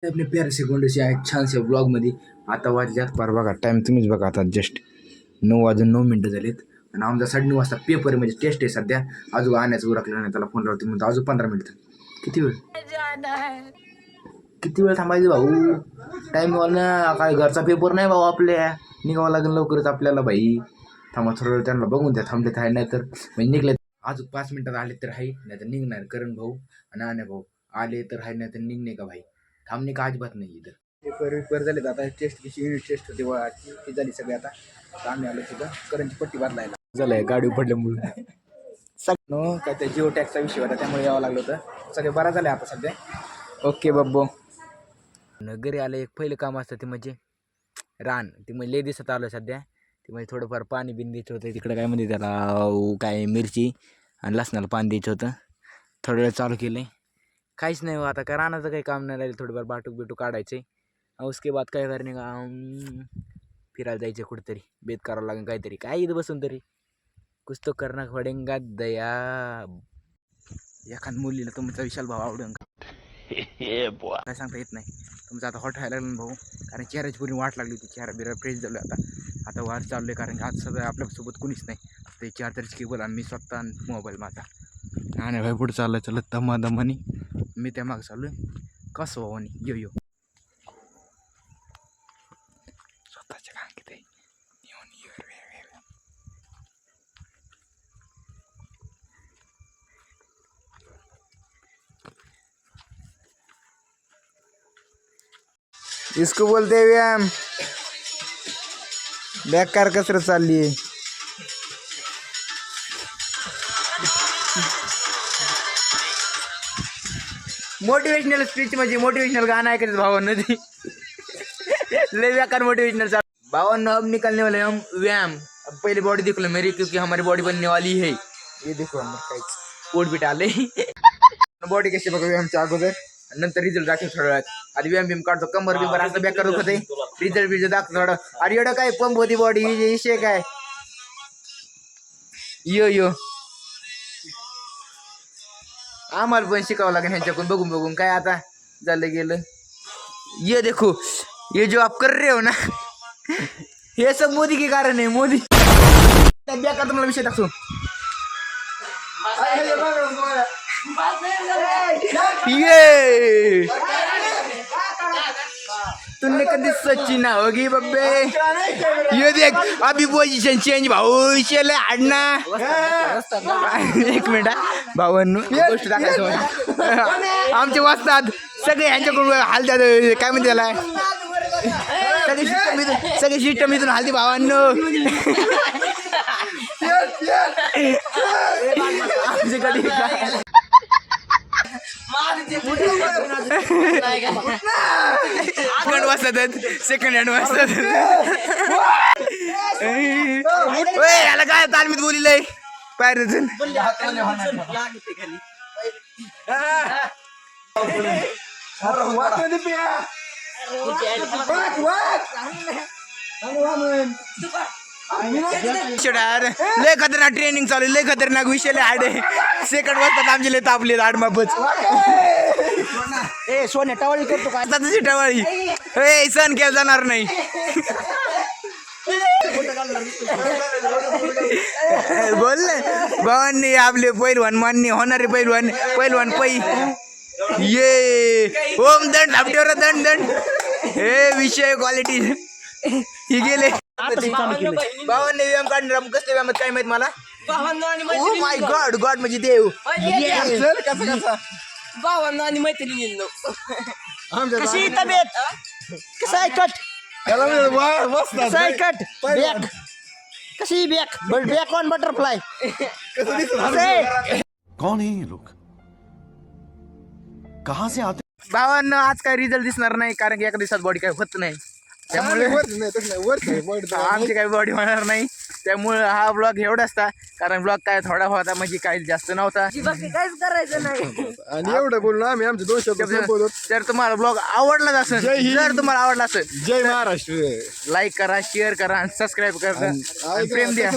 आपले प्यारे सेकंडशी आहेत छानशा ब्लॉगमध्ये. आता वाजल्यात पार बघा टाईम तुम्हीच बघा. आता जस्ट 9:09 झालेत आणि आमचा 9:30 वाजता पेपर म्हणजे टेस्ट आहे सध्या. अजून आणायचं उरकलं नाही. त्याला फोन लावते म्हणतो अजून 15 मिनिटं. किती वेळ थांबायचं भाऊ? टाईम ना काय घरचा पेपर नाही भाऊ. आपल्या निघावं लागेल लवकरच आपल्याला भाई. थांबा थोडं वेळ त्यांना बघून द्या. थांबले तर आहे नाही तर म्हणजे निघले अजून 5 मिनिटात आले तर आहे नाही तर निघणार. करण भाऊ आणि आण्या भाऊ आले तर आहे नाही तर निघणे का भाई. थांबणे का अजिबात नाही इथं. पेपर झाले आता. टेस्ट कशी युनिट टेस्ट होते ती झाली सगळी. आता आम्ही आलो तिथं करंची पट्टी बदलायला. झालंय गाडी पडल्यामुळे सगळं काय त्या जिओ टॅक्सचा विषय होता त्यामुळे यावं लागलं होतं. सगळे बरं झालं आता सध्या. ओके बाबू. घरी आलं एक पहिलं काम असतं ते म्हणजे रान. ते म्हणजे लय दिसत आलं सध्या. ते म्हणजे थोडंफार पाणी बिन द्यायचं होतं तिकडं. काय म्हणते त्याला काय मिरची आणि लसणाला पाणी द्यायचं होतं. थोडं वेळ चालू केलं. काहीच नाही आता. काय रानाचं काही काम नाही राहिलं. थोडंफार बाटूक बिटूक काढायचे. उसके बाद काय करणे का फिरायला जायचं कुठंतरी. बेत करावं लागेल काहीतरी. काय इथं बसून तरी कुछ तो करना पडेगा दया. एखाद मुलीला तुमचा विशाल भाव आवडेल काय सांगता येत नाही. तुमचं आता हॉट व्हायला लागलं भाऊ. कारण चेहऱ्याची पूर्ण वाट लागली होती. चेहरा बिरा फ्रेश झालो आता वार चाललोय. कारण आज सगळं आपल्यासोबत कुणीच नाही. ते 4 तरीच केबल आणि मी स्वतः मोबाईल माझा. आणि भाई पुढे चाललं चालत दमादमानी. मी त्या मागं चाललोय कसं भावानी. यो स्वतःच्या कांकीत आहे. इसको बोलते व्यायाम. बेकार कसरत चालली आहे. मोटिवेशनल स्पीच म्हणजे मोटिवेशनल गाणं ऐकायचं भावांना. ती ले बेकार मोटिवेशनल चालू. भावांना अब निकलने वाले हम व्यायाम. अब पहले बॉडी देख लो मेरी क्योंकि हमारी बॉडी बनने वाली है. ये देखो हम पोट बिट आले. बॉडी कशी बघा व्यायामच्या अगोदर नंतर रिझल्ट दाखव थोड्या वेळात. आधी व्यायाम बिम काढतो. कंबर बिंबर असं बेकार होते. रिझल्ट दाखवतो थोडं. अरे एवढं काय पंप होती बॉडी विषय काय. यो आम्हाला पण शिकावं लागेल ह्यांच्याकडून बघून बघून. काय आता झालं गेलं. ये देखो ये जो आप कर रहे हो ना हे सब मोदी के कारण है. मोदी बेकार तुम्हाला विषय दाखवतो. ये तुमने कभी सच्ची ना होगी बब्बे. ये देख अभी पोजिशन चेंज भाऊ. शेले हाडना. एक मिनिट भावांनो गोष्ट दाखवायचं. आमचे वाचतात सगळे ह्यांच्याकडून हालतात. काय म्हणते त्याला सगळे सिस्टम इथून हालते भावांनो. आमचे कधी सेकंड हँड वाजतात. याला काय तालमीत बोलिलंय पायरच. लय खतरनाक ट्रेनिंग चालू. लय खतरनाक विषय आडे. सेकंड वाजतात आमचे लय तापले आडमापच. ए सोन्या टवाळी करतो काय त्याची टवाळी. ए सण केला जाणार नाही. बोलले भावांनी आपले पैलवान मान्य होणारे पैलवान पै. ये ओम दंड आपल्यावर दंड. हे विषय क्वालिटी ही गेले. भावांनी व्यायाम काढणार. कसले व्यायाम काय माहित मला. ओ माय गॉड गॉड म्हणजे देव. भावांना आणि मैत्रिणींनो कशी तब्येत. कसं आहे कट. कसं आहे कट बॅक. कशी बॅक बॅक ऑन बटरफ्लाय. कौन है ये लोग कहाँ से आते. भावांना आज काय रिझल्ट दिसणार नाही कारण की एका दिवसात बॉडी काय होत नाही. त्यामुळे आमची काही बॉडी होणार नाही. त्यामुळे हा ब्लॉग एवढा असता. कारण ब्लॉग काय थोडा होता म्हणजे काही जास्त नव्हता. काहीच करायचं नाही. आणि एवढं बोलून आम्ही आमचे 2 शब्द संपवतो. तर तुम्हाला ब्लॉग आवडलाच असेल. जर तुम्हाला आवडला असेल जय महाराष्ट्र. लाईक करा शेअर करा आणि सबस्क्राईब करा. प्रेम द्या.